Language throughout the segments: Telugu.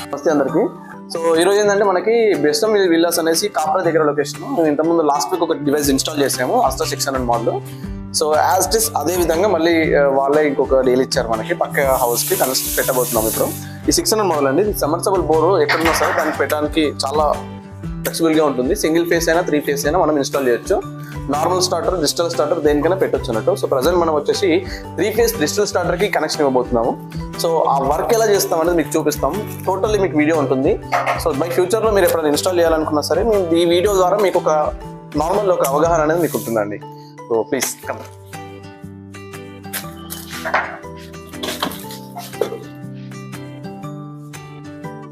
నమస్తే అందరికి. సో ఈ రోజు ఏంటంటే మనకి బెస్టమ్ విల్లాస్ అనేసి కాప్రా దగ్గర లొకేషన్. ఇంతకుముందు లాస్ట్ వీక్ ఒక డివైస్ ఇన్స్టాల్ చేసాము అస్టా 600 model. So as it is అదే విధంగా మళ్ళీ వాళ్ళే ఇంకొక డీల్ ఇచ్చారు మనకి పక్క హౌస్ కి కనెక్షన్ పెట్టబోతున్నాం. ఇప్పుడు ఈ 600 మోడల్ అండి, సమ్మర్సబుల్ బోర్ ఎక్కడున్నా సరే దానికి పెట్టడానికి చాలా ఫ్లెక్సిబుల్ గా ఉంటుంది. సింగిల్ ఫేస్ అయినా 3 ఫేస్ అయినా మనం ఇన్స్టాల్ చేయొచ్చు. నార్మల్ స్టార్టర్, డిజిటల్ స్టార్టర్ దేనికైనా పెట్టొచ్చు అన్నట్టు. సో ప్రజెంట్ మనం వచ్చేసి 3 ఫేస్ డిజిటల్ స్టార్టర్ కి కనెక్షన్ ఇవ్వబోతున్నాము. సో ఆ వర్క్ ఎలా చేస్తాం అనేది మీకు చూపిస్తాం. టోటల్లీ మీకు వీడియో ఉంటుంది. సో బై ఫ్యూచర్ లో మీరు ఎప్పుడైనా ఇన్స్టాల్ చేయాలనుకున్నా సరే ఈ వీడియో ద్వారా మీకు ఒక నార్మల్ ఒక అవగాహన అనేది మీకు ఉంటుందండి. So please come.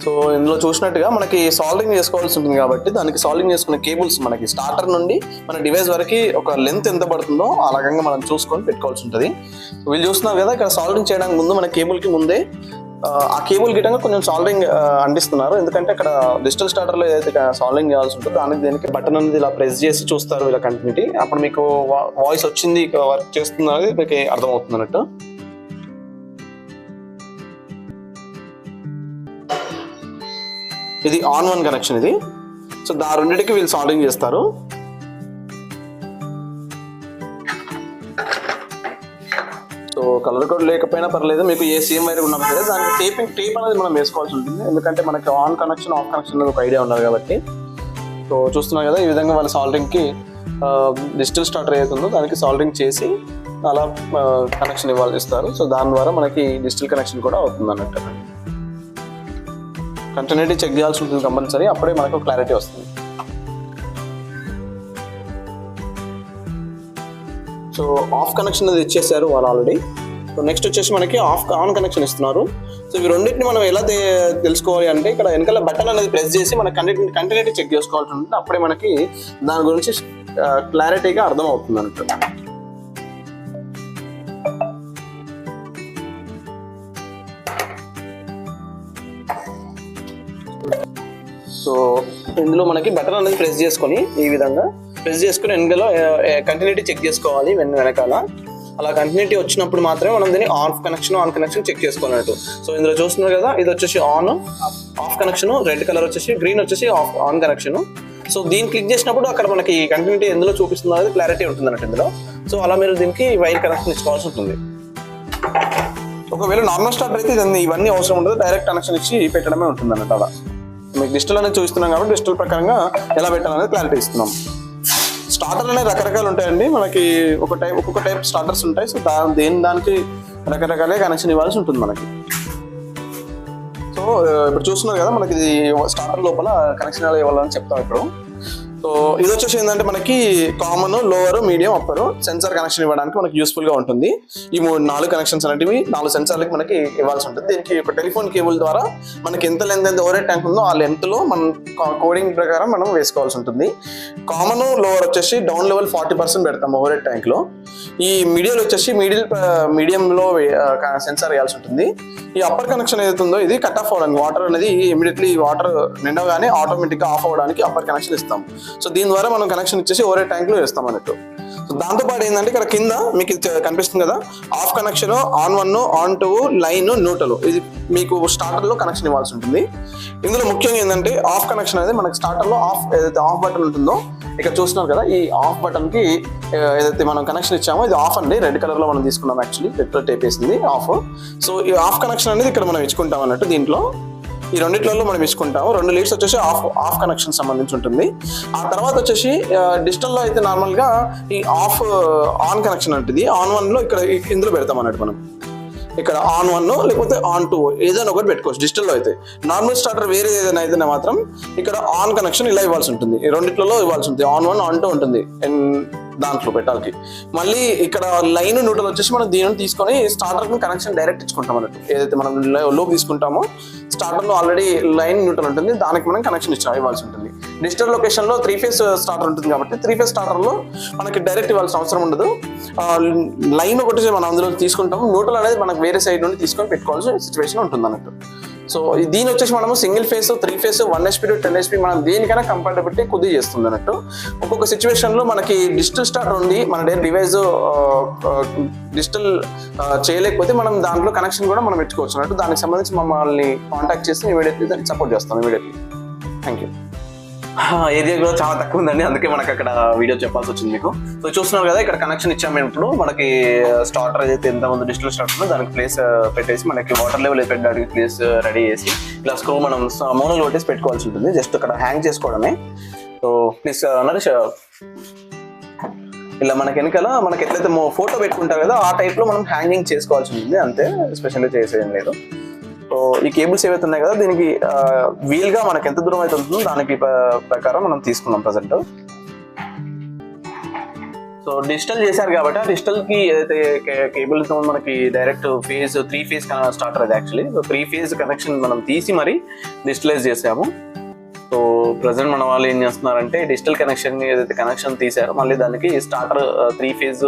సో ఇందులో చూసినట్టుగా మనకి సాల్వింగ్ చేసుకోవాల్సి ఉంటుంది కాబట్టి దానికి సాల్వింగ్ చేసుకునే కేబుల్స్ మనకి స్టార్టర్ నుండి మన డివైస్ వరకు ఒక లెంత్ ఎంత పడుతుందో ఆ రకంగా మనం చూసుకొని పెట్టుకోవాల్సి ఉంటుంది. వీళ్ళు చూస్తున్నారు కదా, ఇక్కడ సాల్వింగ్ చేయడానికి ముందు మన కేబుల్కి ముందే ఆ కేబుల్ గిట్టంగా కొంచెం సాల్వింగ్ అందిస్తున్నారు. ఎందుకంటే అక్కడ డిజిటల్ స్టార్టర్లో ఏదైతే సాల్వింగ్ చేయాల్సి ఉంటుందో దానికి దీనికి బటన్ అనేది ఇలా ప్రెస్ చేసి చూస్తారు వీళ్ళ కంటిన్యూటీ. అప్పుడు మీకు వాయిస్ వచ్చింది వర్క్ చేస్తుంది అనేది మీకు అర్థమవుతుంది అన్నట్టు. ఇది ఆన్ 1 కనెక్షన్ ఇది. సో రెండింటికి వీళ్ళు సాల్వింగ్ చేస్తారు. సో కలర్ కోడ్ లేకపోయినా పర్లేదు, మీకు ఏ సేమ్ వైర్ ఉన్నా సరే దానికి టేప్ అనేది మనం వేసుకోవాల్సి ఉంటుంది. ఎందుకంటే మనకి ఆన్ కనెక్షన్ ఆఫ్ కనెక్షన్ అనేది ఒక ఐడియా ఉన్నారు కాబట్టి. సో చూస్తున్నారు కదా, ఈ విధంగా వాళ్ళ సాల్వింగ్కి డిజిటల్ స్టార్టర్ ఏదైతుందో దానికి సాల్వింగ్ చేసి అలా కనెక్షన్ ఇస్తారు. సో దాని ద్వారా మనకి డిజిటల్ కనెక్షన్ కూడా అవుతుంది అన్నట్టు. కంటిన్యూటీ చెక్ చేయాల్సి ఉంటుంది కంపల్సరీ, అప్పుడే మనకు క్లారిటీ వస్తుంది. సో ఆఫ్ కనెక్షన్ అనేది ఇచ్చేసారు వాళ్ళు ఆల్రెడీ. సో నెక్స్ట్ వచ్చేసి మనకి ఆన్ కనెక్షన్ ఇస్తున్నారు. సో ఇవి రెండింటిని మనం ఎలా తెలుసుకోవాలి అంటే ఇక్కడ వెనకాల బటన్ అనేది ప్రెస్ చేసి మన కంటిన్యూటీ చెక్ చేసుకోవాల్సి ఉంటుంది. అప్పుడే మనకి దాని గురించి క్లారిటీగా అర్థం అవుతుంది అన్నట్టు. సో ఇందులో మనకి బటన్ అనేది ప్రెస్ చేసుకొని ఈ విధంగా ప్రెస్ చేసుకుని వెనకాల కంటిన్యూటీ చెక్ చేసుకోవాలి. వెనకాల అలా కంటిన్యూటీ వచ్చినప్పుడు మాత్రమే మనం దీన్ని ఆన్ కనెక్షన్ చెక్ చేసుకోవాలన్నట్టు. సో ఇందులో చూస్తున్నారు కదా, ఇది వచ్చేసి ఆఫ్ కనెక్షన్, రెడ్ కలర్ వచ్చేసి, గ్రీన్ వచ్చేసి ఆన్ కనెక్షన్. సో దీన్ని క్లిక్ చేసినప్పుడు అక్కడ మనకి కంటిన్యూటీ ఎందులో చూపిస్తుందో అనేది క్లారిటీ ఉంటుంది అన్నట్టు ఇందులో. సో అలా మీరు దీనికి వైర్ కనెక్షన్ ఇచ్చుకోవాల్సి ఉంటుంది. ఒకవేళ నార్మల్ స్టార్టర్ అయితే ఇవన్నీ అవసరం ఉండదు, డైరెక్ట్ కనెక్షన్ ఇచ్చి పెట్టడమే ఉంటుంది అన్నట్టు. అలా మీకు డిజిటల్ అనేది చూస్తున్నాం కాబట్టి డిజిటల్ ప్రకారంగా ఎలా పెట్టాలనేది క్లారిటీ ఇస్తున్నాం. స్టార్టర్ అనేది రకరకాలు ఉంటాయండి మనకి. ఒక్కొక్క టైప్ స్టార్టర్స్ ఉంటాయి. సో దానికి రకరకాలే కనెక్షన్ ఇవ్వాల్సి ఉంటుంది మనకి. సో ఇప్పుడు చూస్తున్నారు కదా, మనకి ఇది స్టార్టర్ లోపల కనెక్షన్ ఎలా ఇవ్వాలని చెప్తాం ఇప్పుడు. సో ఇది వచ్చేసి ఏంటంటే మనకి common, lower, medium, upper sensor connection ఇవ్వడానికి మనకి యూస్ఫుల్ గా ఉంటుంది. ఈ 4 కనెక్షన్స్ అనేటివి 4 సెన్సార్లకి మనకి ఇవ్వాల్సి ఉంటుంది. దీనికి ఒక టెలిఫోన్ కేబుల్ ద్వారా మనకి ఎంత లెంత్ ఓవర్ ట్యాంక్ ఉందో ఆ లెంత్ లో మనం కోడింగ్ ప్రకారం మనం వేసుకోవాల్సి ఉంటుంది. కామన్, లోవర్ వచ్చేసి డౌన్ లెవెల్ 40% పెడతాం ఓవర్ ట్యాంక్ లో. ఈ మీడియం వచ్చేసి మీడియంలో సెన్సార్ వేయాల్సి ఉంటుంది. ఈ అప్పర్ కనెక్షన్ ఏదైతుందో ఇది కట్ ఆఫ్ అవ్వడానికి, వాటర్ అనేది ఇమీడియట్లీ వాటర్ నిండగానే ఆటోమేటిక్ గా ఆఫ్ అవ్వడానికి అప్పర్ కనెక్షన్ ఇస్తాం. సో దీని ద్వారా మనం కనెక్షన్ ఇచ్చేసి ఓవర్ ట్యాంక్ లో వేస్తాం అన్నట్టు. సో దాంతోపాటు ఏంటంటే ఇక్కడ కింద మీకు కనిపిస్తుంది కదా, of connection, on 1, on 2, line, neutral, ఇది మీకు స్టార్టర్ లో కనెక్షన్ ఇవ్వాల్సి ఉంటుంది. ఇందులో ముఖ్యంగా ఏంటంటే ఆఫ్ కనెక్షన్ అనేది మనకి స్టార్టర్ లో ఏదైతే ఆఫ్ బటన్ ఉంటుందో ఇక్కడ చూస్తున్నారు కదా, ఈ ఆఫ్ బటన్ కి ఏదైతే మనం కనెక్షన్ ఇచ్చామో ఇది ఆఫ్ అండి. రెడ్ కలర్ లో మనం తీసుకున్నాం, యాక్చువల్లీ రెడ్ టేప్ వేసింది ఆఫ్. సో ఈ ఆఫ్ కనెక్షన్ అనేది ఇక్కడ మనం ఇచ్చుకుంటాం అన్నట్టు. దీంట్లో ఈ రెండిట్లలో మనం ఇచ్చుకుంటాము. 2 లీడ్స్ వచ్చేసి ఆఫ్ కనెక్షన్ సంబంధించి ఉంటుంది. ఆ తర్వాత వచ్చేసి డిజిటల్లో అయితే నార్మల్ గా ఈ ఆన్ కనెక్షన్ ఉంటుంది. ఆన్ 1 లో ఇక్కడ ఇందులో పెడతాం అన్నట్టు. మనం ఇక్కడ ఆన్ 1 లేకపోతే ఆన్ 2 ఏదైనా ఒకటి పెట్టుకోవచ్చు. డిజిటల్లో అయితే నార్మల్ స్టార్టర్ వేరే ఏదైనా అయితే మాత్రం ఇక్కడ ఆన్ కనెక్షన్ ఇలా ఇవ్వాల్సి ఉంటుంది. ఈ రెండిట్లలో ఇవ్వాల్సి ఉంటుంది. ఆన్ 1, ఆన్ 2 ఉంటుంది దాంట్లో పెట్టాలి. మళ్ళీ ఇక్కడ లైన్, న్యూట్రల్ వచ్చేసి మనం దీనిని తీసుకొని స్టార్టర్ కనెక్షన్ డైరెక్ట్ ఇచ్చుకుంటాం అన్నట్టు. ఏదైతే మనం లోకి తీసుకుంటామో స్టార్టర్ లో ఆల్రెడీ లైన్, న్యూట్రల్ ఉంటుంది, దానికి మనం కనెక్షన్ ఇవ్వాల్సి ఉంటుంది. డిజిటల్ లొకేషన్ లో 3 ఫేస్ స్టార్టర్ ఉంటుంది కాబట్టి 3 ఫేస్ స్టార్టర్ లో మనకి డైరెక్ట్ ఇవ్వాల్సిన అవసరం ఉండదు. లైన్ ఒకటి మనం అందులో తీసుకుంటాము, న్యూట్రల్ అనేది మనకు వేరే సైడ్ నుండి తీసుకొని పెట్టుకోవాల్సిన సిచ్యువేషన్ ఉంటుంది అన్నట్టు. సో దీని వచ్చేసి మనము single phase 3 face 1 HP to 10 HP మనం దేనికైనా కంపాటబిలిటీ కొద్దిగా చేస్తుంది అన్నట్టు. ఒక్కొక్క సిచ్యువేషన్ లో మనకి డిజిటల్ స్టార్టర్ ఉండి మన డివైస్ డిజిటల్ చేయలేకపోతే మనం దాంట్లో కనెక్షన్ కూడా మనం పెట్టుకోవచ్చు అన్నట్టు. దానికి సంబంధించి మమ్మల్ని కాంటాక్ట్ చేసి ఇమీడియట్లీ దాన్ని సపోర్ట్ చేస్తాం ఇమీడియట్లీ. Thank you. ఏరియా కూడా చాలా తక్కువ ఉందండి, అందుకే మనకు అక్కడ వీడియో చెప్పాల్సి వచ్చింది మీకు. సో చూస్తున్నారు కదా, ఇక్కడ కనెక్షన్ ఇచ్చాము. ఇప్పుడు మనకి స్టార్టర్ ఏదైతే ఎంతమంది డిజిటల్ స్టార్టర్ ఉందో దానికి ప్లేస్ పెట్టేసి మనకి వాటర్ లెవెల్ పెట్టడానికి ప్లేస్ రెడీ చేసి ఇలా స్క్రూ మనం మూలలు కొట్టేసి పెట్టుకోవాల్సి ఉంటుంది. జస్ట్ ఇక్కడ హ్యాంగ్ చేసుకోవడమే. సో ప్లీజ్ నరేష్, ఇలా మనకి వెనకాల మనకి ఎట్లయితే ఫోటో పెట్టుకుంటారు కదా ఆ టైప్ లో మనం హ్యాంగింగ్ చేసుకోవాల్సి ఉంటుంది, అంతే. స్పెషల్గా చేసేయం లేదు. సో ఈ కేబుల్స్ ఏవైతే ఉన్నాయి కదా దీనికి వీల్ గా మనకి ఎంత దూరం అయితే ఉంటుందో దానికి ప్రకారం మనం తీసుకున్నాం ప్రజెంట్. సో డిజిటల్ చేశారు కాబట్టి ఆ డిజిటల్ కి ఏదైతే కేబుల్ మనకి డైరెక్ట్ ఫేజ్ 3 ఫేజ్ స్టార్టర్ అది యాక్చువల్లీ 3 ఫేజ్ కనెక్షన్ మనం తీసి మరి డిజిటలైజ్ చేసాము. సో ప్రజెంట్ మన వాళ్ళు ఏం చేస్తున్నారంటే డిజిటల్ కనెక్షన్ ఏదైతే కనెక్షన్ తీసారో మళ్ళీ దానికి స్టార్టర్ 3 ఫేజ్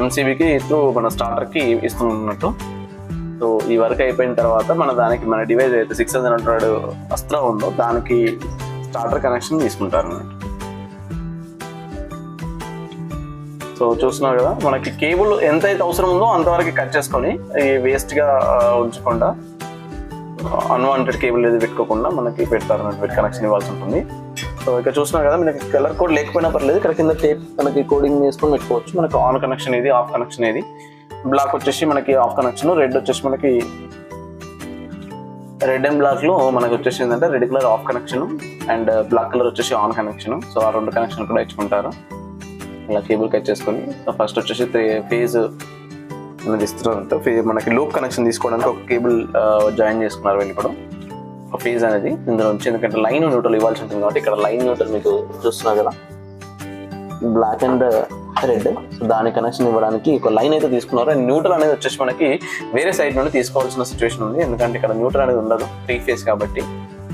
ఎంసీబీకి త్రూ మన స్టార్టర్ కి ఇస్తున్నట్టు. సో ఈ వర్క్ అయిపోయిన తర్వాత మన డివైస్ అయితే 600 అస్త్రా ఉందో దానికి స్టార్టర్ కనెక్షన్ తీసుకుంటారు అన్నట్టు. సో చూస్తున్నారు కదా, మనకి కేబుల్ ఎంతైతే అవసరం ఉందో అంతవరకు కట్ చేసుకొని వేస్ట్ గా ఉంచకుండా అన్వాంటెడ్ కేబుల్ ఏది పెట్టుకోకుండా మనకి పెడతారు అన్నట్టు, కనెక్షన్ ఇవ్వాల్సి ఉంటుంది. సో ఇక్కడ చూస్తున్నారు కదా, మనకి కలర్ కోడ్ లేకపోయినా పర్లేదు, ఇక్కడ కింద టేప్ మనకి కోడింగ్ చేసుకొని పెట్టుకోవచ్చు. మనకి ఆన్ కనెక్షన్ ఏది, ఆఫ్ కనెక్షన్ ఏది. బ్లాక్ వచ్చేసి మనకి ఆఫ్ కనెక్షన్, రెడ్ వచ్చేసి మనకి రెడ్ అండ్ బ్లాక్ లో మనకి వచ్చేసి ఏంటంటే red colour off connection and black colour వచ్చేసి ఆన్ కనెక్షన్. సో ఆ 2 కనెక్షన్ కూడా ఇచ్చుకుంటారు. ఇలా కేబుల్ కట్ చేసుకొని ఫస్ట్ వచ్చేసి ఫేజ్ అనేది ఇస్తున్నారు. మనకి లూప్ కనెక్షన్ తీసుకోవడానికి ఒక కేబుల్ జాయిన్ చేసుకున్నారు వీళ్ళు ఇప్పుడు ఒక ఫేజ్ అనేది ఇందులో నుంచి, ఎందుకంటే లైన్ న్యూట్రల్ ఇవ్వాల్సి ఉంటుంది కాబట్టి ఇక్కడ లైన్ న్యూట్రల్ మీకు చూస్తున్నారు కదా బ్లాక్ అండ్ రెడ్. సో దాని కనెక్షన్ ఇవ్వడానికి ఒక లైన్ అయితే తీసుకున్నారు. అండ్ న్యూట్రల్ అనేది వచ్చేసి మనకి వేరే సైడ్ నుండి తీసుకోవాల్సిన సిచ్యువేషన్ ఉంది, ఎందుకంటే ఇక్కడ న్యూట్రల్ అనేది ఉండదు 3 ఫేజ్ కాబట్టి.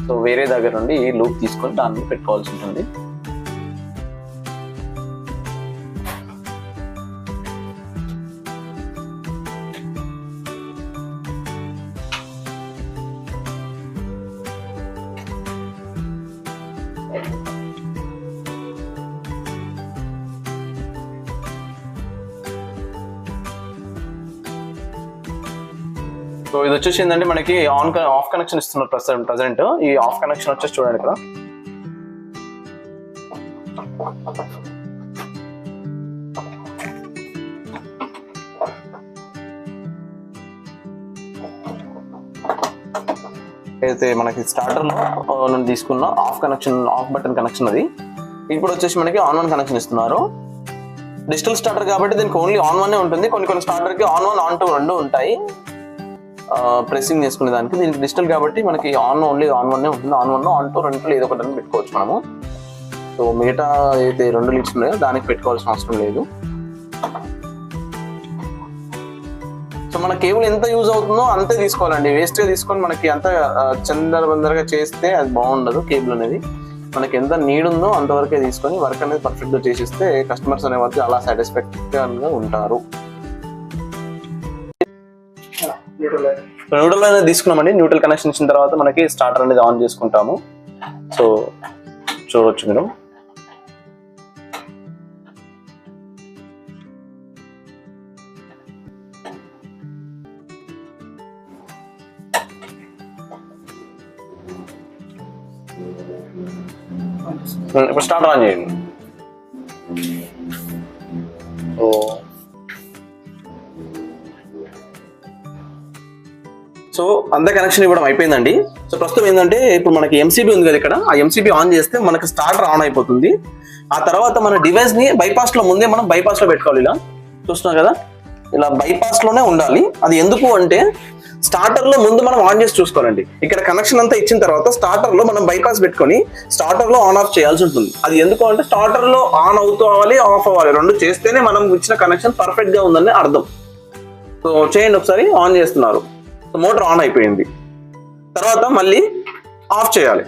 సో వేరే దగ్గర నుండి లూప్ తీసుకొని దాన్ని పెట్టుకోవాల్సి ఉంటుంది. సో ఇది వచ్చేసి ఏంటంటే మనకి ఆఫ్ కనెక్షన్ ఇస్తున్నారు ప్రజెంట్. ఈ ఆఫ్ కనెక్షన్ వచ్చేసి చూడండి ఇక్కడ అయితే మనకి స్టార్టర్ లో తీసుకున్న of connection, of button connection అది. ఇప్పుడు వచ్చేసి మనకి ఆన్ 1 కనెక్షన్ ఇస్తున్నారు. డిజిటల్ స్టార్టర్ కాబట్టి దీనికి ఓన్లీ ఆన్ 1 ఉంటుంది. కొన్ని స్టార్టర్ కి ఆన్ 1 ఆన్ 2 రెండు ఉంటాయి ప్రెసింగ్ చేసుకునే దానికి. దీనికి డిజిటల్ కాబట్టి మనకి ఓన్లీ ఆన్ 1 ఉంటుంది. ఆన్ 1 ఆన్ 2 రెండులో ఏదో ఒకటి పెట్టుకోవచ్చు మనము. సో మిగతా అయితే 2 లీడ్స్ ఉన్నాయో దానికి పెట్టుకోవాల్సిన అవసరం లేదు. సో మన కేబుల్ ఎంత యూజ్ అవుతుందో అంతే తీసుకోవాలండి, వేస్ట్ గా తీసుకొని మనకి అంత చందరబందరగా చేస్తే అది బాగుండదు. కేబుల్ అనేది మనకి ఎంత నీడ్ ఉందో అంతవరకే తీసుకొని వర్క్ అనేది పర్ఫెక్ట్ గా చేసిస్తే కస్టమర్స్ అనే వాళ్ళు చాలా సాటిస్ఫాక్షన్ గా ఉంటారు. న్యూట్రల్ అనేది తీసుకున్నామండి. న్యూట్రల్ కనెక్షన్ ఇచ్చిన తర్వాత మనకి స్టార్టర్ అనేది ఆన్ చేసుకుంటాము. సో చూడవచ్చు మీరు. ఇప్పుడు స్టార్టర్ ఆన్ చేయండి. సో అంతా కనెక్షన్ ఇవ్వడం అయిపోయిందండి. సో ప్రస్తుతం ఏంటంటే ఇప్పుడు మనకి ఎంసీబీ ఉంది కదా, ఇక్కడ ఆ ఎంసీబీ ఆన్ చేస్తే మనకి స్టార్టర్ ఆన్ అయిపోతుంది. ఆ తర్వాత మన డివైస్ ని బైపాస్ లో ముందే మనం బైపాస్ లో పెట్టుకోవాలి. ఇలా చూస్తున్నాం కదా, ఇలా బైపాస్ లోనే ఉండాలి. అది ఎందుకు అంటే స్టార్టర్ లో ముందు మనం ఆన్ చేసి చూసుకోవాలండి. ఇక్కడ కనెక్షన్ అంతా ఇచ్చిన తర్వాత స్టార్టర్ లో మనం బైపాస్ పెట్టుకొని స్టార్టర్ లో ఆన్ ఆఫ్ చేయాల్సి ఉంటుంది. అది ఎందుకు అంటే స్టార్టర్ లో ఆన్ అవుతూ అవ్వాలి, ఆఫ్ అవ్వాలి, రెండు చేస్తేనే మనం ఇచ్చిన కనెక్షన్ పర్ఫెక్ట్ గా ఉందని అర్థం. సో చేయండి ఒకసారి. ఆన్ చేస్తున్నారు, మోటార్ ఆన్ అయిపోయింది. తర్వాత మళ్ళీ ఆఫ్ చేయాలి,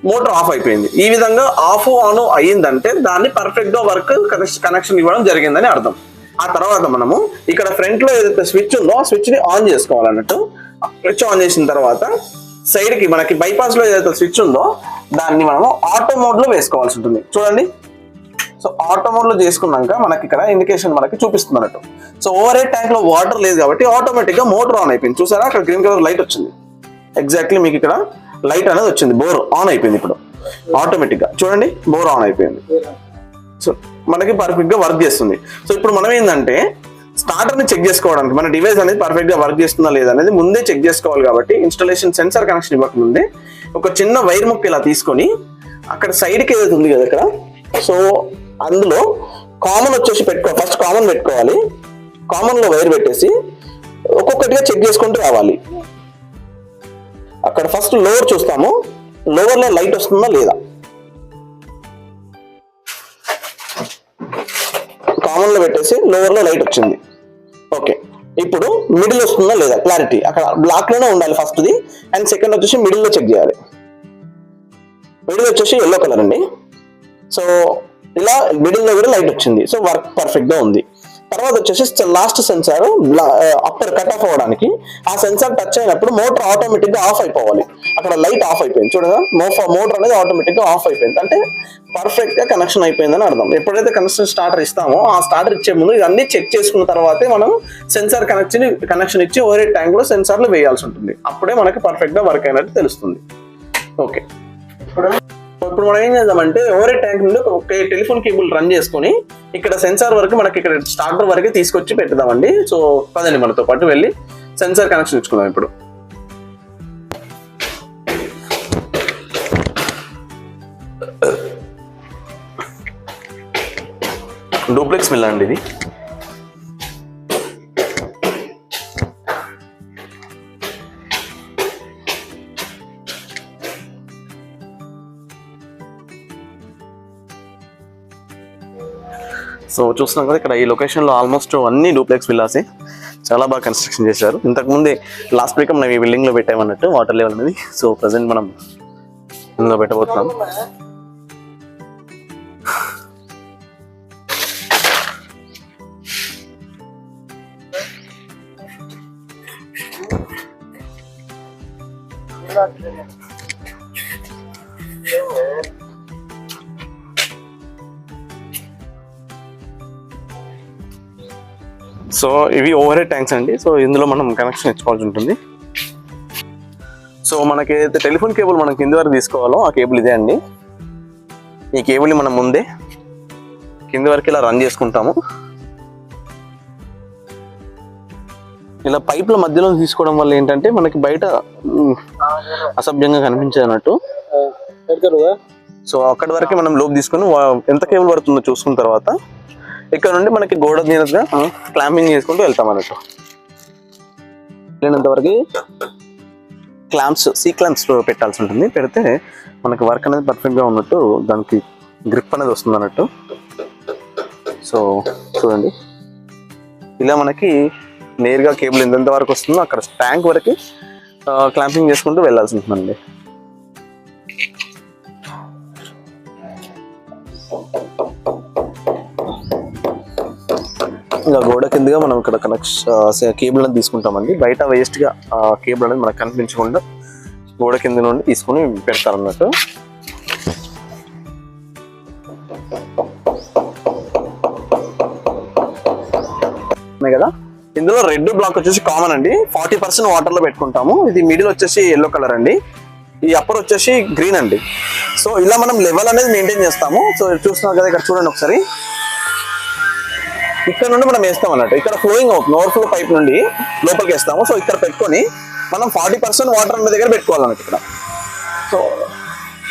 మోటార్ ఆఫ్ అయిపోయింది. ఈ విధంగా ఆఫ్ ఆన్ అయ్యిందంటే దాన్ని పర్ఫెక్ట్ గా వర్క్ కనెక్షన్ ఇవ్వడం జరిగిందని అర్థం. ఆ తర్వాత మనము ఇక్కడ ఫ్రంట్ లో ఏదైతే స్విచ్ ఉందో ఆ స్విచ్ ని ఆన్ చేసుకోవాలన్నట్టు. స్విచ్ ఆన్ చేసిన తర్వాత సైడ్ కి మనకి బైపాస్ లో ఏదైతే స్విచ్ ఉందో దాన్ని మనము ఆటో మోడ్ లో వేసుకోవాల్సి ఉంటుంది. చూడండి, సో ఆటో మోడ్ లో చేసుకున్నాక మనకి ఇక్కడ ఇండికేషన్ మనకి చూపిస్తుంది అన్నట్టు. సో ఓవర్ హెడ్ ట్యాంక్ లో వాటర్ లేదు కాబట్టి ఆటోమేటిక్ గా మోటార్ ఆన్ అయిపోయింది. చూసారా, అక్కడ గ్రీన్ కలర్ లైట్ వచ్చింది. ఎగ్జాక్ట్లీ మీకు ఇక్కడ లైట్ అనేది వచ్చింది, బోర్ ఆన్ అయిపోయింది. ఇప్పుడు ఆటోమేటిక్ గా చూడండి బోర్ ఆన్ అయిపోయింది. సో మనకి పర్ఫెక్ట్ గా వర్క్ చేస్తుంది. సో ఇప్పుడు మనం ఏంటంటే స్టార్టర్ ని చెక్ చేసుకోవడానికి మన డివైస్ అనేది పర్ఫెక్ట్ గా వర్క్ చేస్తుందా లేదా అనేది ముందే చెక్ చేసుకోవాలి. కాబట్టి ఇన్స్టాలేషన్ సెన్సార్ కనెక్షన్ ఇవ్వకముందే ఒక చిన్న వైర్ ముక్క ఇలా తీసుకొని అక్కడ సైడ్ కి ఏదైతే ఉంది కదా ఇక్కడ, సో అందులో కామన్ వచ్చేసి ఫస్ట్ కామన్ పెట్టుకోవాలి. కామన్ లో వైర్ పెట్టేసి ఒక్కొక్కటిగా చెక్ చేసుకుంటూ రావాలి. అక్కడ ఫస్ట్ లోవర్ చూస్తాము, లోవర్ లో లైట్ వస్తుందా లేదా. కామన్ లో పెట్టేసి లోవర్ లో లైట్ వచ్చింది. ఓకే, ఇప్పుడు మిడిల్ వస్తుందా లేదా క్లారిటీ, అక్కడ బ్లాక్ లోనే ఉండాలి ఫస్ట్ది. అండ్ సెకండ్ వచ్చేసి మిడిల్ లో చెక్ చేయాలి. మిడిల్ వచ్చేసి ఎల్లో కలర్ అండి. సో ఇలా మిడిల్ లో కూడా లైట్ వచ్చింది. సో వర్క్ పర్ఫెక్ట్ గా ఉంది. తర్వాత వచ్చేసి last sensor upper cut off అవ్వడానికి ఆ సెన్సార్ టచ్ అయినప్పుడు మోటార్ ఆటోమేటిక్ గా ఆఫ్ అయిపోవాలి. అక్కడ లైట్ ఆఫ్ అయిపోయింది చూడగా, మోటార్ అనేది ఆటోమేటిక్ గా ఆఫ్ అయిపోయింది. అంటే పర్ఫెక్ట్ గా కనెక్షన్ అయిపోయిందని అర్థం. ఎప్పుడైతే కనెక్షన్ స్టార్టర్ ఇస్తామో ఆ స్టార్టర్ ఇచ్చే ముందు ఇవన్నీ చెక్ చేసుకున్న తర్వాతే మనం సెన్సార్ కనెక్షన్ ఇచ్చి ఓవర్ హెడ్ ట్యాంక్ లో సెన్సార్లు వేయాల్సి ఉంటుంది. అప్పుడే మనకి పర్ఫెక్ట్ గా వర్క్ అయినట్టు తెలుస్తుంది. ఓకే, ఇప్పుడు మనం ఏం చేద్దామంటే ఓవర్ హెడ్ ట్యాంక్ నుండి ఒక టెలిఫోన్ కేబుల్ రన్ చేసుకొని ఇక్కడ సెన్సార్ వరకు మనకి ఇక్కడ స్టార్టర్ వరకు తీసుకొచ్చి పెట్టుదామండి. సో పదండి మనతో పాటు వెళ్ళి సెన్సార్ కనెక్షన్ ఇచ్చుకుందాం. ఇప్పుడు డూప్లెక్స్ మిల్ అండి ఇది. సో చూస్తున్నాం కదా ఇక్కడ ఈ లొకేషన్ లో ఆల్మోస్ట్ అన్ని డూప్లెక్స్ విల్లాసే. చాలా బాగా కన్స్ట్రక్షన్ చేశారు. ఇంతకుముందే లాస్ట్ వీక్ మనం ఈ బిల్డింగ్ లో పెట్టామన్నట్టు వాటర్ లెవెల్ అనేది. సో ప్రజెంట్ మనం ఇందులో పెట్టబోతున్నాం. సో ఇవి ఓవర్ హెడ్ ట్యాంక్స్ అండి. సో ఇందులో మనం కనెక్షన్ ఇచ్చుకోవాల్సి ఉంటుంది. సో మనకి ఏదైతే టెలిఫోన్ కేబుల్ మనం కింది వరకు తీసుకోవాలో ఆ కేబుల్ ఇదే అండి. ఈ కేబుల్ని మనం ముందే కింది వరకు ఇలా రన్ చేసుకుంటాము. ఇలా పైప్ల మధ్యలో తీసుకోవడం వల్ల ఏంటంటే మనకి బయట అసభ్యంగా కనిపించేది అన్నట్టు. సో అక్కడి వరకే మనం లోపు తీసుకొని ఎంత కేబుల్ పడుతుందో చూసుకున్న తర్వాత ఇక్కడ నుండి మనకి గోడ మీదగా క్లాంపింగ్ చేసుకుంటూ వెళ్తాం అన్నట్టు. లేనంత వరకు సీ క్లాంప్స్ పెట్టాల్సి ఉంటుంది. పెడితే మనకి వర్క్ అనేది పర్ఫెక్ట్గా ఉన్నట్టు, దానికి గ్రిప్ అనేది వస్తుంది అన్నట్టు. సో చూడండి, ఇలా మనకి నేరుగా కేబుల్ ఎంత వరకు వస్తుందో అక్కడ ట్యాంక్ వరకు క్లాంపింగ్ చేసుకుంటూ వెళ్ళాల్సి ఉంటుందండి. ఇలా గోడ కిందగా మనం ఇక్కడ కేబుల్ అనేది తీసుకుంటామండి. బయట వేస్ట్ గా కేబుల్ అనేది మనకు కనిపించకుండా గోడ కింద నుండి తీసుకుని పెడతారన్నట్టు. కదా, ఇందులో రెడ్ బ్లాక్ వచ్చేసి కామన్ అండి. 40% వాటర్ లో పెట్టుకుంటాము. ఇది మిడిల్ వచ్చేసి ఎల్లో కలర్ అండి. ఈ అప్పర్ వచ్చేసి గ్రీన్ అండి. సో ఇలా మనం లెవెల్ అనేది మెయింటైన్ చేస్తాము. సో చూస్తున్నాం కదా, ఇక్కడ చూడండి ఒకసారి. ఇక్కడ నుండి మనం వేస్తాం అన్నట్టు. ఇక్కడ ఫ్లోయింగ్ అవుతుంది, ఓవర్ఫ్లో పైప్ నుండి లోపలికి వేస్తాము. సో ఇక్కడ పెట్టుకొని మనం 40% వాటర్ అన్న దగ్గర పెట్టుకోవాలన్నట్టు ఇక్కడ. సో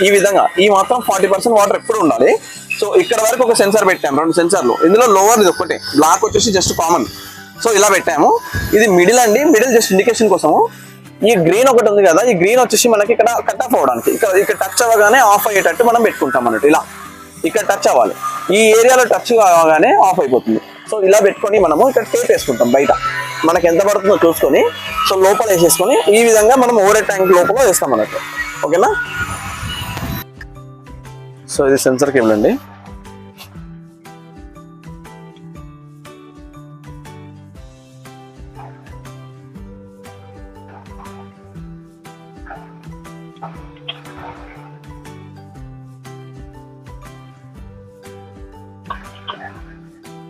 ఈ విధంగా ఈ మాత్రం 40% వాటర్ ఎప్పుడు ఉండాలి. సో ఇక్కడ వరకు ఒక సెన్సార్ పెట్టాము, 2 సెన్సార్లు. ఇందులో లోవర్ ఇది ఒకటే, బ్లాక్ వచ్చేసి జస్ట్ కామన్. సో ఇలా పెట్టాము. ఇది మిడిల్ అండి. మిడిల్ జస్ట్ ఇండికేషన్ కోసము. ఈ గ్రీన్ ఒకటి ఉంది కదా, ఈ గ్రీన్ వచ్చేసి మనకి ఇక్కడ కట్ ఆఫ్ అవ్వడానికి, ఇక్కడ టచ్ అవ్వగానే ఆఫ్ అయ్యేటట్టు మనం పెట్టుకుంటాం అన్నట్టు. ఇలా ఇక్కడ టచ్ అవ్వాలి, ఈ ఏరియాలో టచ్ కావగానే ఆఫ్ అయిపోతుంది. సో ఇలా పెట్టుకొని మనము ఇక్కడ టేప్ వేసుకుంటాం బయట, మనకి ఎంత పడుతుందో చూసుకొని. సో లోపల వేసేసుకొని ఈ విధంగా మనం ఓవర్ హెడ్ ట్యాంక్ లోపల వేస్తాం అన్నట్టు. ఓకేనా. సో ఇది సెన్సర్ కేబుల్ అండి.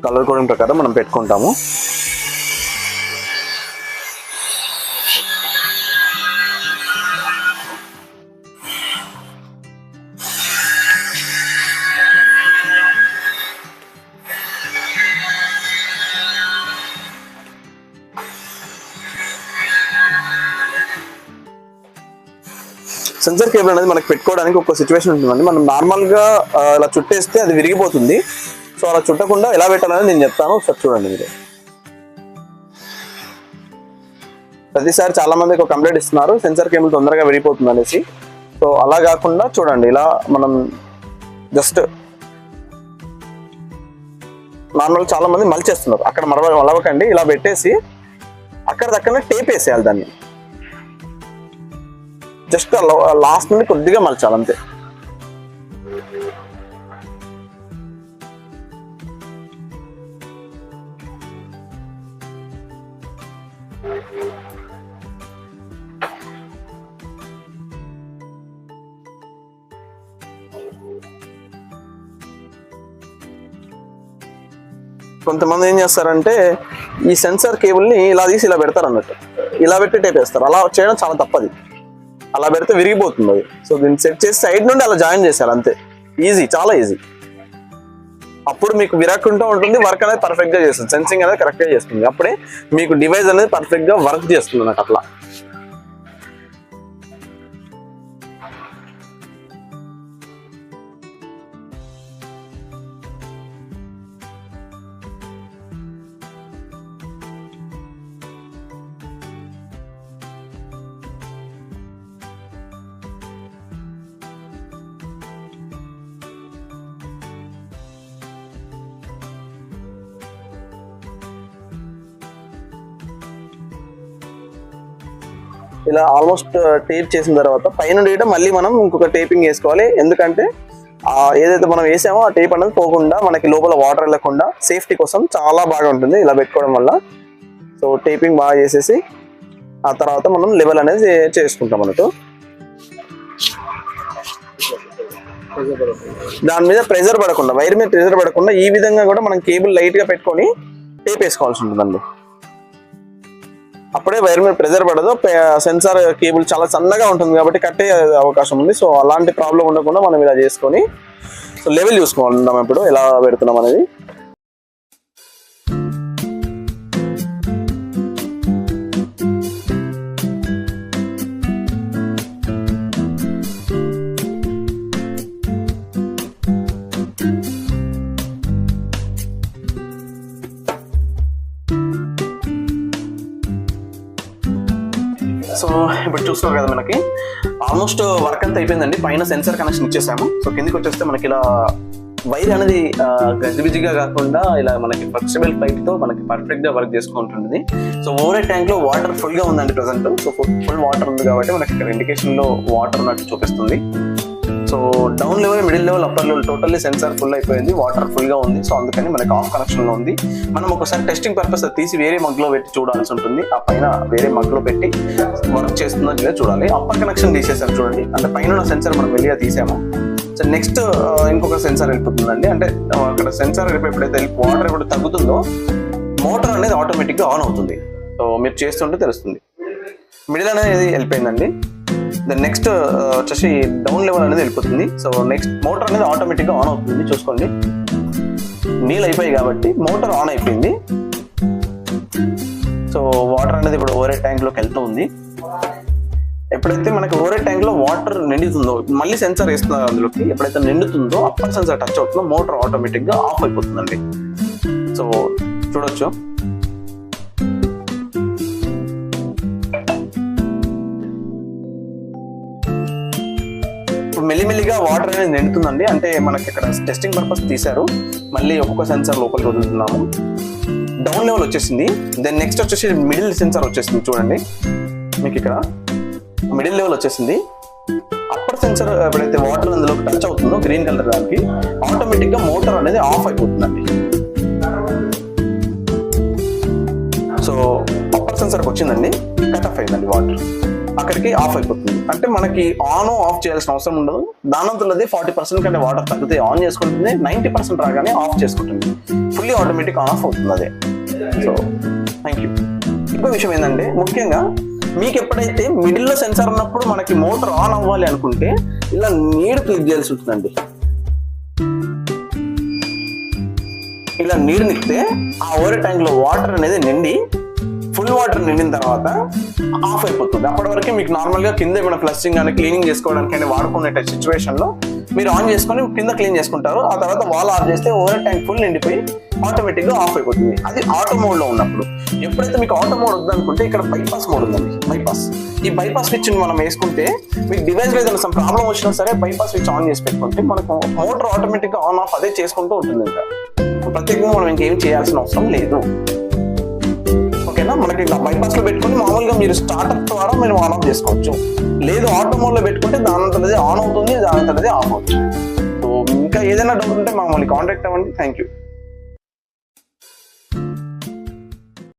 కలర్ కోడింగ్ ప్రకారం మనం పెట్టుకుంటాము. సెన్సార్ కేబుల్ అనేది మనకి పెట్టుకోవడానికి ఒక సిచ్యువేషన్ ఉంటుందండి. మనం నార్మల్గా ఇలా చుట్టేస్తే అది విరిగిపోతుంది. సో అలా చుట్టకుండా ఎలా పెట్టాలని నేను చెప్తాను, ఒకసారి చూడండి మీరు. ప్రతిసారి చాలా మంది ఒక కంప్లైంట్ ఇస్తున్నారు సెన్సార్ కేబుల్ తొందరగా విరిగిపోతుంది అనేసి. సో అలా కాకుండా చూడండి, ఇలా మనం జస్ట్ నార్మల్ చాలా మంది మలిచేస్తున్నారు, అక్కడ మలవకండి, ఇలా పెట్టేసి అక్కడ దక్కనే టేప్ వేసేయాలి దాన్ని. జస్ట్ లాస్ట్ నుండి కొద్దిగా మలచాలి అంతే. కొంతమంది ఏం చేస్తారంటే ఈ సెన్సార్ కేబుల్ని ఇలా తీసి ఇలా పెడతారు అన్నట్టు, ఇలా పెట్టి టేప్ వేస్తారు. అలా చేయడం చాలా తప్పది, అలా పెడితే విరిగిపోతుంది అది. సో దీన్ని సెట్ చేసి సైడ్ నుండి అలా జాయిన్ చేశారు అంతే. ఈజీ, చాలా ఈజీ. అప్పుడు మీకు విరక్కుంటూ ఉంటుంది, వర్క్ అనేది పర్ఫెక్ట్ గా చేస్తుంది, సెన్సింగ్ అనేది కరెక్ట్ గా చేస్తుంది. అప్పుడే మీకు డివైస్ అనేది పర్ఫెక్ట్ గా వర్క్ చేస్తుంది నాకు అట్లా. ఇలా ఆల్మోస్ట్ టేప్ చేసిన తర్వాత పైన మళ్ళీ మనం ఇంకొక టేపింగ్ వేసుకోవాలి. ఎందుకంటే ఏదైతే మనం వేసామో ఆ టేప్ అనేది పోకుండా మనకి లోపల వాటర్ వెళ్ళకుండా సేఫ్టీ కోసం చాలా బాగా ఉంటుంది ఇలా పెట్టుకోవడం వల్ల. సో టేపింగ్ బాగా చేసేసి ఆ తర్వాత మనం లెవెల్ అనేది చేసుకుంటాం అన్నట్టు. దాని మీద ప్రెజర్ పడకుండా, వైర్ మీద ప్రెజర్ పడకుండా ఈ విధంగా కూడా మనం కేబుల్ లైట్ గా పెట్టుకొని టేప్ వేసుకోవాల్సి ఉంటుందండి. అప్పుడే వైర్ మీద ప్రెజర్ పడదు. సెన్సార్ కేబుల్ చాలా సన్నగా ఉంటుంది కాబట్టి కట్టే అవకాశం ఉంది. సో అలాంటి ప్రాబ్లం ఉండకుండా మనం ఇలా చేసుకొని సో లెవెల్ చూసుకుంటాం ఇప్పుడు ఎలా పెడుతున్నాం అనేది. సో ఇప్పుడు చూస్తున్నారు కదా, మనకి ఆల్మోస్ట్ వర్క్ అంతా అయిపోయిందండి. పైన సెన్సార్ కనెక్షన్ ఇచ్చేసాము. సో కిందికి వచ్చేస్తే మనకి ఇలా వైర్ అనేది గజిబిజిగా కాకుండా ఇలా మనకి ఫ్లెక్సిబుల్ పైప్ తో మనకి పర్ఫెక్ట్ గా వర్క్ చేసుకుంటుంది. సో ఓవర్ ట్యాంక్ లో వాటర్ ఫుల్ గా ఉందండి ప్రెసెంట్. సో ఫుల్ వాటర్ ఉంది కాబట్టి మనకి ఇక్కడ ఇండికేషన్ లో వాటర్ ఉన్నట్టు చూపిస్తుంది. So down level, middle level, upper level totally sensor full అయిపోయింది, వాటర్ ఫుల్ గా ఉంది. సో అందుకని మనకి ఆఫ్ కనెక్షన్ లో ఉంది. మనం ఒకసారి టెస్టింగ్ పర్పస్ తీసి వేరే మగ్ లో పెట్టి చూడాల్సి ఉంటుంది. ఆ పైన వేరే మగ్ లో పెట్టి వర్క్ చేస్తుందో లేదా చూడాలి. అప్పర్ కనెక్షన్ తీసేసాం చూడండి, అంటే పైన సెన్సార్ మనం వెళ్ళిగా తీసాము. సో నెక్స్ట్ ఇంకొక సెన్సార్ వెళ్ళిపోతుందండి. అంటే అక్కడ సెన్సార్ ఎప్పుడైతే వాటర్ ఎప్పుడు తగ్గుతుందో మోటార్ అనేది ఆటోమేటిక్ గా ఆన్ అవుతుంది. సో మీరు చేస్తుంటే తెలుస్తుంది. మిడిల్ అనేది వెళ్ళిపోయిందండి. దెన్ నెక్స్ట్ వచ్చేసి డౌన్ లెవెల్ అనేది వెళ్ళిపోతుంది. సో నెక్స్ట్ మోటార్ అనేది ఆటోమేటిక్ గా ఆన్ అవుతుంది. చూసుకోండి, నీళ్ళు అయిపోయాయి కాబట్టి మోటార్ ఆన్ అయిపోయింది. సో వాటర్ అనేది ఇప్పుడు ఓవర్ ట్యాంక్ లోకి వెళ్తూ ఉంది. ఎప్పుడైతే మనకి ఓవర్ ట్యాంక్ లో వాటర్ నిండుతుందో మళ్ళీ సెన్సార్ వేస్తున్నారు అందులోకి, ఎప్పుడైతే నిండుతుందో అప్పర్ సెన్సార్ టచ్ అవుతుందో మోటార్ ఆటోమేటిక్ గా ఆఫ్ అయిపోతుందండి. సో చూడొచ్చు, మెల్లిమెల్లిగా వాటర్ అనేది నిండుతుందండి. అంటే మనకి ఇక్కడ టెస్టింగ్ పర్పస్ తీశారు, మళ్ళీ ఒక్కొక్క సెన్సార్ లోపలికి వదులుతున్నాము. డౌన్ లెవెల్ వచ్చేసింది. దెన్ నెక్స్ట్ వచ్చేసి మిడిల్ సెన్సార్ వచ్చేసింది. చూడండి మీకు ఇక్కడ మిడిల్ లెవెల్ వచ్చేసింది. అప్పర్ సెన్సార్ ఎప్పుడైతే వాటర్ అందులో టచ్ అవుతుందో గ్రీన్ కలర్ దానికి ఆటోమేటిక్ గా మోటార్ అనేది ఆఫ్ అయిపోతుందండి. సో అప్పర్ సెన్సార్కి వచ్చిందండి, కట్ ఆఫ్ అయిందండి వాటర్. అక్కడికి ఆఫ్ అయిపోతుంది. అంటే మనకి ఆన్ ఆఫ్ చేయాల్సిన అవసరం ఉండదు. దానంతలది 40% కంటే వాటర్ తగ్గితే ఆన్ చేసుకుంటుంది, 90% రాగానే ఆఫ్ చేసుకుంటుంది. ఫుల్లీ ఆటోమేటిక్ ఆన్ ఆఫ్ అవుతుంది అదే. So thank you. ఇంకో విషయం ఏంటంటే, ముఖ్యంగా మీకు ఎప్పుడైతే మిడిల్లో సెన్సార్ ఉన్నప్పుడు మనకి మోటార్ ఆన్ అవ్వాలి అనుకుంటే ఇలా నీరు క్లిక్ చేయాల్సి ఉంటుందండి. ఇలా నీరు నింపితే ఆ ఓవర్ ట్యాంక్ లో వాటర్ అనేది నిండి ఫుల్ వాటర్ నిండిన తర్వాత ఆఫ్ అయిపోతుంది. అప్పటి వరకు మీకు నార్మల్ గా కింద ఏమైనా ఫ్లషింగ్ కానీ క్లీనింగ్ చేసుకోవడానికి కానీ వాడుకునే సిచ్యువేషన్ లో మీరు ఆన్ చేసుకొని కింద క్లీన్ చేసుకుంటారు. ఆ తర్వాత వాల్ ఆఫ్ చేస్తే ఓవర్ ట్యాంక్ ఫుల్ నిండిపోయి ఆటోమేటిక్ గా ఆఫ్ అయిపోతుంది. అది ఆటో మోడ్ లో ఉన్నప్పుడు. ఎప్పుడైతే మీకు ఆటో మోడ్ వద్దనుకుంటే ఇక్కడ బైపాస్ మోడ్ ఉందండి. బైపాస్, ఈ బైపాస్ స్విచ్ మనం వేసుకుంటే మీకు డివైస్ లో ఏదైనా ప్రాబ్లం వచ్చినా సరే బైపాస్ స్విచ్ ఆన్ చేసి పెట్టుకుంటే మనకు మోటార్ ఆటోమేటిక్ గా ఆన్ ఆఫ్ అదే చేసుకుంటూ ఉంటుంది. ఇంకా ప్రత్యేకంగా మనం ఇంకేం చేయాల్సిన అవసరం లేదు. ఓకేనా? మనకి బైపాస్ లో పెట్టుకుని మామూలుగా మీరు స్టార్ట్అప్ ద్వారా మీరు ఆన్ ఆఫ్ చేసుకోవచ్చు. లేదు ఆటో మోడ్ లో పెట్టుకుంటే దానంతలదే ఆన్ అవుతుంది, దానంతలదే ఆఫ్ అవుతుంది. సో ఇంకా ఏదైనా డౌట్ ఉంటే మమ్మల్ని కాంటాక్ట్ అవ్వండి. Thank you.